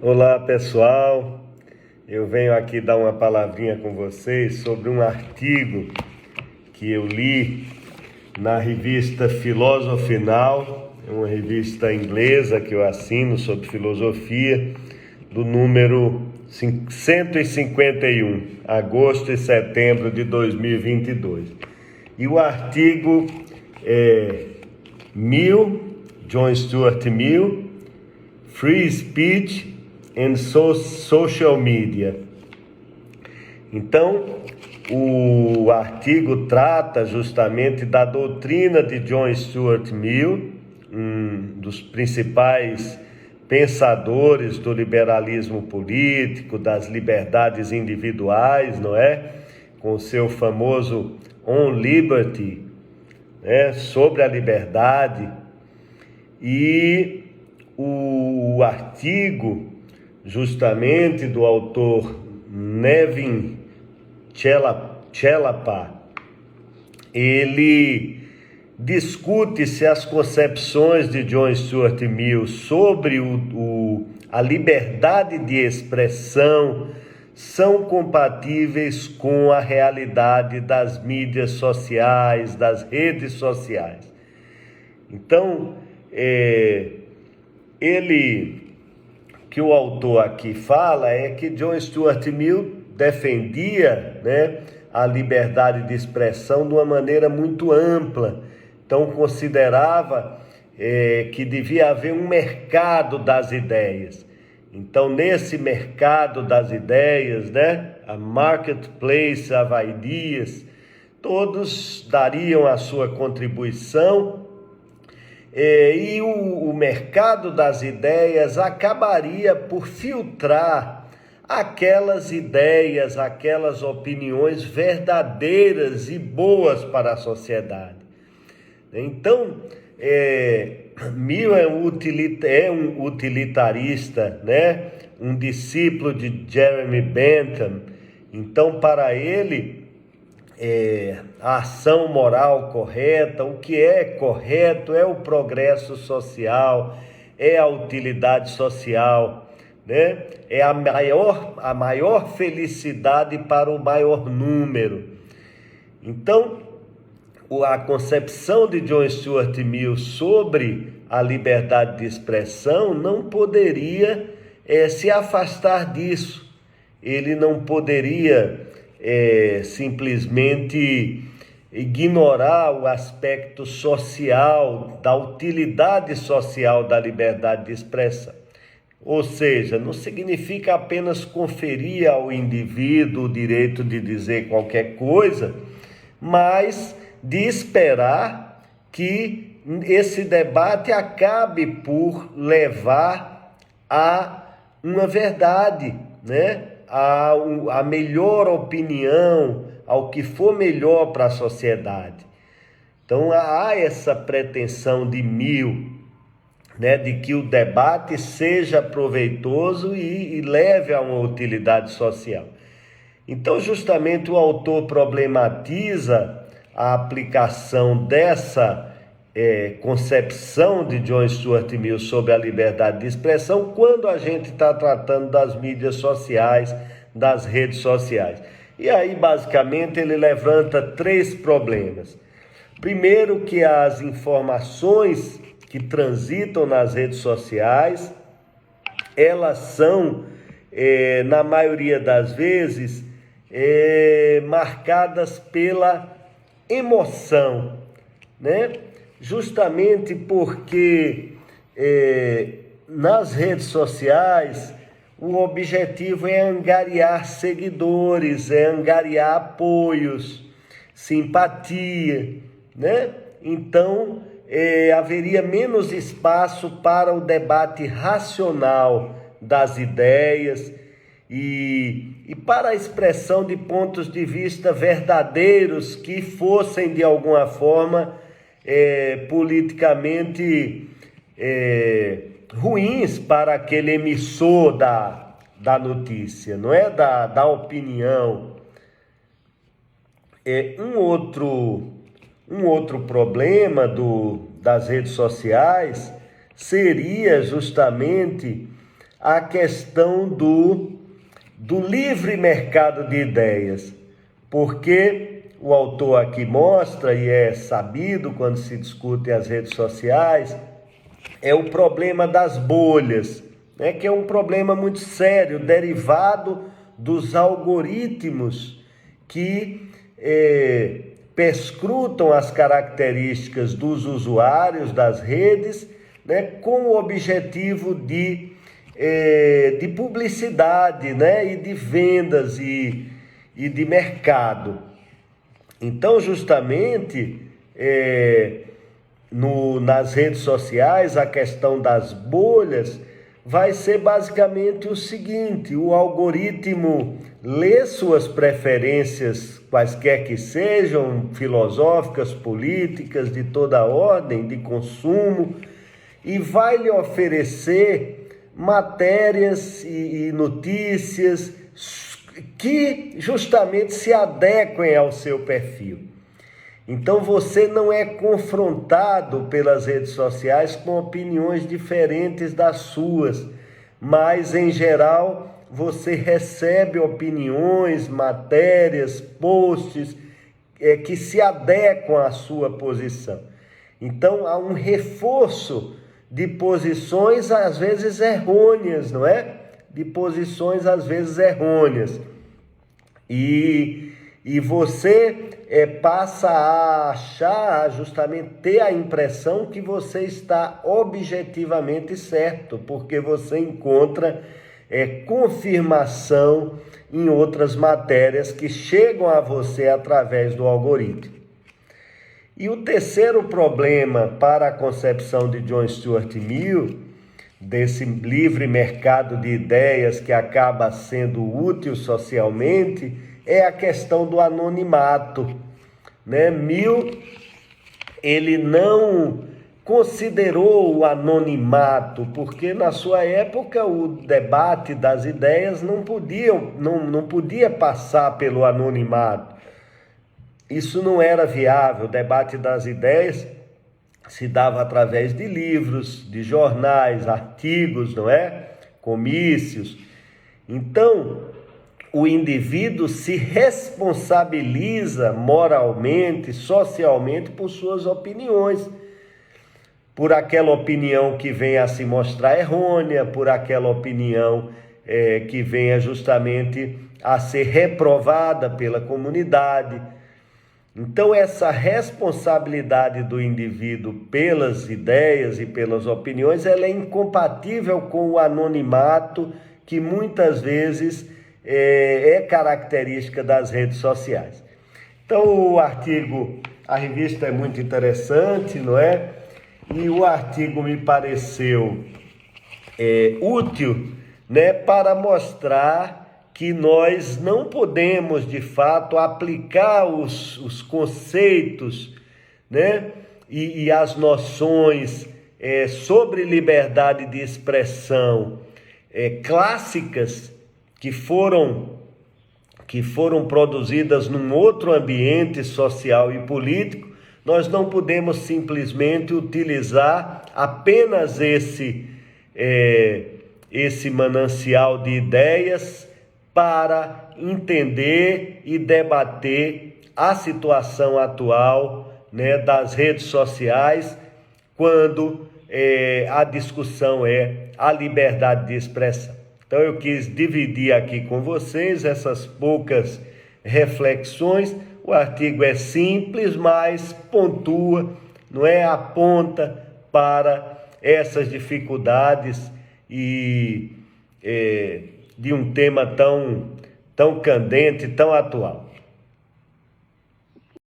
Olá pessoal, eu venho aqui dar uma palavrinha com vocês sobre um artigo que eu li na revista Philosophy Now, uma revista inglesa que eu assino sobre filosofia, do número 151, agosto e setembro de 2022. E o artigo é John Stuart Mill, Free Speech and Social Media. Então, o artigo trata justamente da doutrina de John Stuart Mill, um dos principais pensadores do liberalismo político, das liberdades individuais, não é? Com o seu famoso On Liberty, né? Sobre a liberdade. E o artigo justamente do autor Nevin Chelappa, ele discute se as concepções de John Stuart Mill sobre a liberdade de expressão são compatíveis com a realidade das mídias sociais, das redes sociais. Então, que o autor aqui fala é que John Stuart Mill defendia, né, a liberdade de expressão de uma maneira muito ampla. Então considerava que devia haver um mercado das ideias. Então nesse mercado das ideias, né, a marketplace of ideas, todos dariam a sua contribuição. E o mercado das ideias acabaria por filtrar aquelas ideias, aquelas opiniões verdadeiras e boas para a sociedade. Então, Mill é um utilitarista, né? Um discípulo de Jeremy Bentham. Então, para ele, a ação moral correta, o que é correto é o progresso social, é a utilidade social, né? É a maior felicidade para o maior número. Então, a concepção de John Stuart Mill sobre a liberdade de expressão não poderia se afastar disso. Ele não poderia simplesmente ignorar o aspecto social, da utilidade social da liberdade de expressão. Ou seja, não significa apenas conferir ao indivíduo o direito de dizer qualquer coisa, mas de esperar que esse debate acabe por levar a uma verdade, né? A melhor opinião, ao que for melhor para a sociedade. Então há essa pretensão de Mill, né, de que o debate seja proveitoso e leve a uma utilidade social. Então justamente o autor problematiza a aplicação dessa concepção de John Stuart Mill sobre a liberdade de expressão quando a gente está tratando das mídias sociais, das redes sociais. E aí, basicamente, ele levanta 3 problemas. Primeiro, que as informações que transitam nas redes sociais, elas são, na maioria das vezes, marcadas pela emoção, né? Justamente porque nas redes sociais o objetivo é angariar seguidores, é angariar apoios, simpatia, né? Então haveria menos espaço para o debate racional das ideias e para a expressão de pontos de vista verdadeiros que fossem de alguma forma politicamente ruins para aquele emissor da notícia, não é? Da opinião. Um outro problema das redes sociais seria justamente a questão do livre mercado de ideias, porque o autor aqui mostra, e é sabido quando se discute as redes sociais, é o problema das bolhas, né, que é um problema muito sério, derivado dos algoritmos que perscrutam as características dos usuários das redes, né, com o objetivo de publicidade, né, e de vendas e de mercado. Então, justamente, nas redes sociais, a questão das bolhas vai ser basicamente o seguinte: o algoritmo lê suas preferências, quaisquer que sejam, filosóficas, políticas, de toda ordem, de consumo, e vai lhe oferecer matérias e notícias que justamente se adequem ao seu perfil. Então você não é confrontado pelas redes sociais com opiniões diferentes das suas, mas em geral você recebe opiniões, matérias, posts que se adequam à sua posição. Então há um reforço de posições às vezes errôneas, não é? De posições às vezes errôneas. E você passa a achar, a justamente ter a impressão que você está objetivamente certo, porque você encontra confirmação em outras matérias que chegam a você através do algoritmo. E o terceiro problema para a concepção de John Stuart Mill, desse livre mercado de ideias que acaba sendo útil socialmente, é a questão do anonimato, né? Mill, ele não considerou o anonimato, porque na sua época o debate das ideias não podia passar pelo anonimato. Isso não era viável. O debate das ideias se dava através de livros, de jornais, artigos, não é? Comícios. Então, o indivíduo se responsabiliza moralmente, socialmente, por suas opiniões, por aquela opinião que venha a se mostrar errônea, por aquela opinião que venha justamente a ser reprovada pela comunidade. Então, essa responsabilidade do indivíduo pelas ideias e pelas opiniões, ela é incompatível com o anonimato que muitas vezes é característica das redes sociais. Então, a revista é muito interessante, não é? E o artigo me pareceu útil, né, para mostrar que nós não podemos, de fato, aplicar os conceitos, né, e as noções sobre liberdade de expressão clássicas que foram produzidas num outro ambiente social e político. Nós não podemos simplesmente utilizar apenas esse manancial de ideias para entender e debater a situação atual, né, das redes sociais, quando a discussão é a liberdade de expressão. Então eu quis dividir aqui com vocês essas poucas reflexões. O artigo é simples, mas pontua, não é? Aponta para essas dificuldades e de um tema tão candente, tão atual.